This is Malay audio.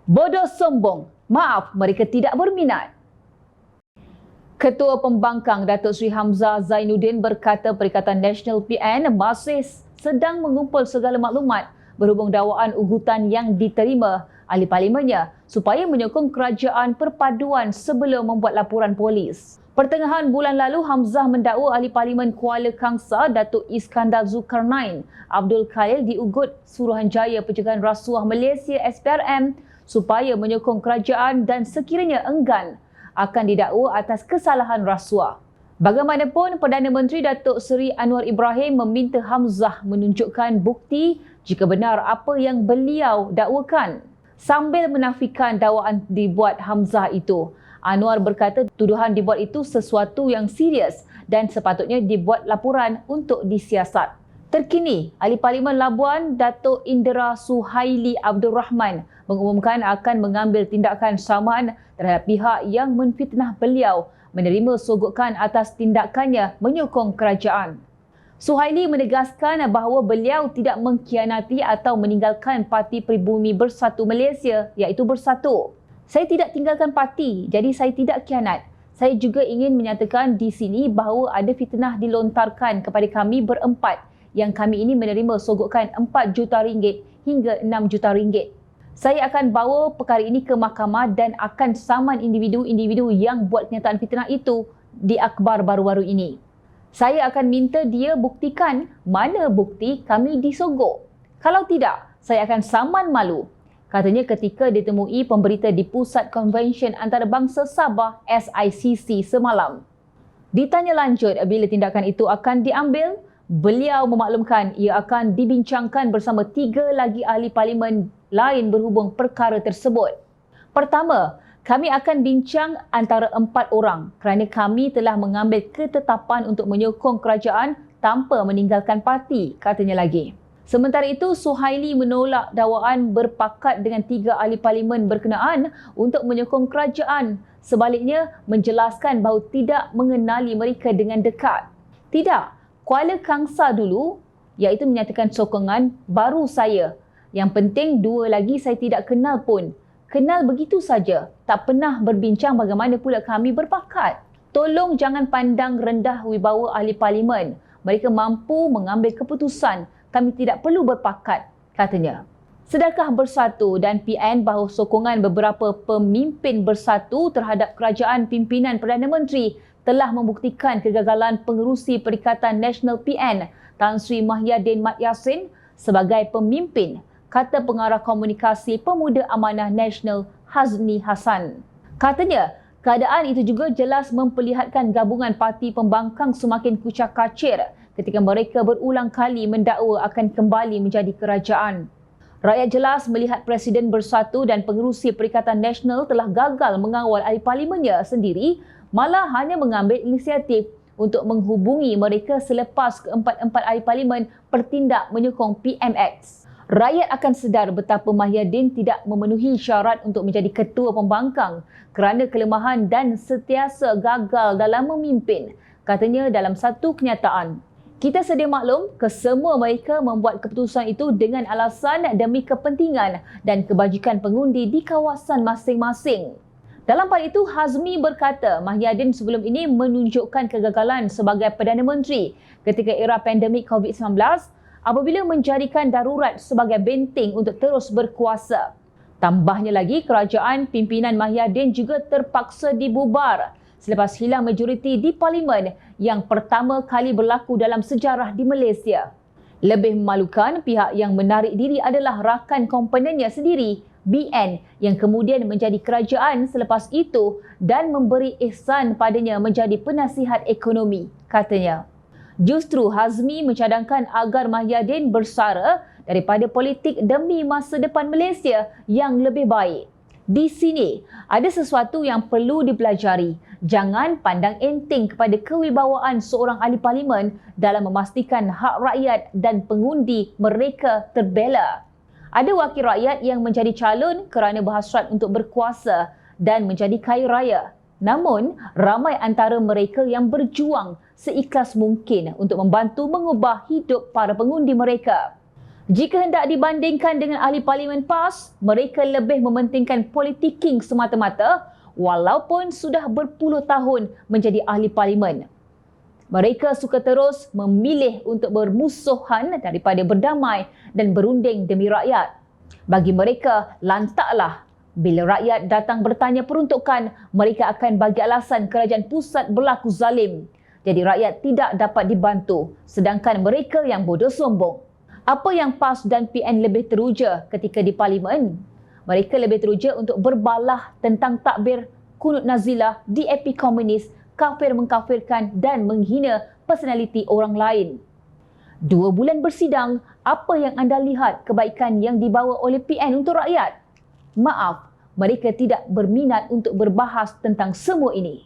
Bodoh sombong, maaf mereka tidak berminat. Ketua Pembangkang Datuk Seri Hamzah Zainuddin berkata Perikatan Nasional PN masih sedang mengumpul segala maklumat berhubung dakwaan ugutan yang diterima ahli parlimennya supaya menyokong kerajaan perpaduan sebelum membuat laporan polis. Pertengahan bulan lalu, Hamzah mendakwa ahli parlimen Kuala Kangsar Datuk Iskandar Zulkarnain Abdul Khalil diugut Suruhanjaya Pencegahan Rasuah Malaysia SPRM supaya menyokong kerajaan dan sekiranya enggan akan didakwa atas kesalahan rasuah. Bagaimanapun, Perdana Menteri Datuk Seri Anwar Ibrahim meminta Hamzah menunjukkan bukti jika benar apa yang beliau dakwakan. Sambil menafikan dakwaan dibuat Hamzah itu, Anwar berkata tuduhan dibuat itu sesuatu yang serius dan sepatutnya dibuat laporan untuk disiasat. Terkini, Ahli Parlimen Labuan Datuk Indra Suhaili Abdul Rahman mengumumkan akan mengambil tindakan samaan terhadap pihak yang menfitnah beliau menerima sogokan atas tindakannya menyokong kerajaan. Suhaili menegaskan bahawa beliau tidak mengkhianati atau meninggalkan Parti Pribumi Bersatu Malaysia iaitu Bersatu. Saya tidak tinggalkan parti, jadi saya tidak khianat. Saya juga ingin menyatakan di sini bahawa ada fitnah dilontarkan kepada kami berempat yang kami ini menerima sogokan RM4 juta hingga RM6 juta. Saya akan bawa perkara ini ke mahkamah dan akan saman individu-individu yang buat kenyataan fitnah itu di akhbar baru-baru ini. Saya akan minta dia buktikan mana bukti kami disogok. Kalau tidak, saya akan saman malu. Katanya ketika ditemui pemberita di Pusat Konvensyen Antarabangsa Sabah SICC semalam. Ditanya lanjut bila tindakan itu akan diambil, beliau memaklumkan ia akan dibincangkan bersama 3 lagi ahli parlimen lain berhubung perkara tersebut. Pertama, kami akan bincang antara 4 orang kerana kami telah mengambil ketetapan untuk menyokong kerajaan tanpa meninggalkan parti, katanya lagi. Sementara itu, Suhaili menolak dakwaan berpakat dengan 3 ahli parlimen berkenaan untuk menyokong kerajaan. Sebaliknya, menjelaskan bahawa tidak mengenali mereka dengan dekat. Tidak, Kuala Kangsar dulu, iaitu menyatakan sokongan baru saya. Yang penting 2 lagi saya tidak kenal pun. Kenal begitu saja, tak pernah berbincang bagaimana pula kami berpakat. Tolong jangan pandang rendah wibawa ahli parlimen. Mereka mampu mengambil keputusan. Kami tidak perlu berpakat, katanya. Sedakah Bersatu dan PN bahawa sokongan beberapa pemimpin Bersatu terhadap kerajaan pimpinan Perdana Menteri telah membuktikan kegagalan pengerusi Perikatan Nasional PN Tan Sri Mahyadin Mat Yassin sebagai pemimpin, kata pengarah komunikasi Pemuda Amanah Nasional Hazni Hassan. Katanya, keadaan itu juga jelas memperlihatkan gabungan parti pembangkang semakin kucak-kacir ketika mereka berulang kali mendakwa akan kembali menjadi kerajaan. Rakyat jelas melihat Presiden Bersatu dan pengerusi Perikatan Nasional telah gagal mengawal ahli parlimennya sendiri, malah hanya mengambil inisiatif untuk menghubungi mereka selepas keempat-empat ahli parlimen bertindak menyokong PMX. Rakyat akan sedar betapa Mahyadin tidak memenuhi syarat untuk menjadi ketua pembangkang kerana kelemahan dan sentiasa gagal dalam memimpin, katanya dalam satu kenyataan. Kita sedia maklum kesemua mereka membuat keputusan itu dengan alasan demi kepentingan dan kebajikan pengundi di kawasan masing-masing. Dalam hal itu, Hazmi berkata Mahyadin sebelum ini menunjukkan kegagalan sebagai Perdana Menteri ketika era pandemik COVID-19 apabila menjadikan darurat sebagai benteng untuk terus berkuasa. Tambahnya lagi, kerajaan pimpinan Mahyadin juga terpaksa dibubar selepas hilang majoriti di parlimen yang pertama kali berlaku dalam sejarah di Malaysia. Lebih memalukan, pihak yang menarik diri adalah rakan komponennya sendiri, BN, yang kemudian menjadi kerajaan selepas itu dan memberi ihsan padanya menjadi penasihat ekonomi, katanya. Justru Hazmi mencadangkan agar Mahyadin bersara daripada politik demi masa depan Malaysia yang lebih baik. Di sini, ada sesuatu yang perlu dipelajari. Jangan pandang enteng kepada kewibawaan seorang ahli parlimen dalam memastikan hak rakyat dan pengundi mereka terbela. Ada wakil rakyat yang menjadi calon kerana berhasrat untuk berkuasa dan menjadi kaya raya. Namun, ramai antara mereka yang berjuang seikhlas mungkin untuk membantu mengubah hidup para pengundi mereka. Jika hendak dibandingkan dengan ahli parlimen PAS, mereka lebih mementingkan politiking semata-mata walaupun sudah berpuluh tahun menjadi ahli parlimen. Mereka suka terus memilih untuk bermusuhan daripada berdamai dan berunding demi rakyat. Bagi mereka, lantaklah bila rakyat datang bertanya peruntukan, mereka akan bagi alasan kerajaan pusat berlaku zalim. Jadi rakyat tidak dapat dibantu, sedangkan mereka yang bodoh sombong. Apa yang PAS dan PN lebih teruja ketika di parlimen? Mereka lebih teruja untuk berbalah tentang takbir, kunut nazilah, DAP komunis, kafir mengkafirkan dan menghina personaliti orang lain. 2 bulan bersidang, apa yang anda lihat kebaikan yang dibawa oleh PN untuk rakyat? Maaf, mereka tidak berminat untuk berbahas tentang semua ini.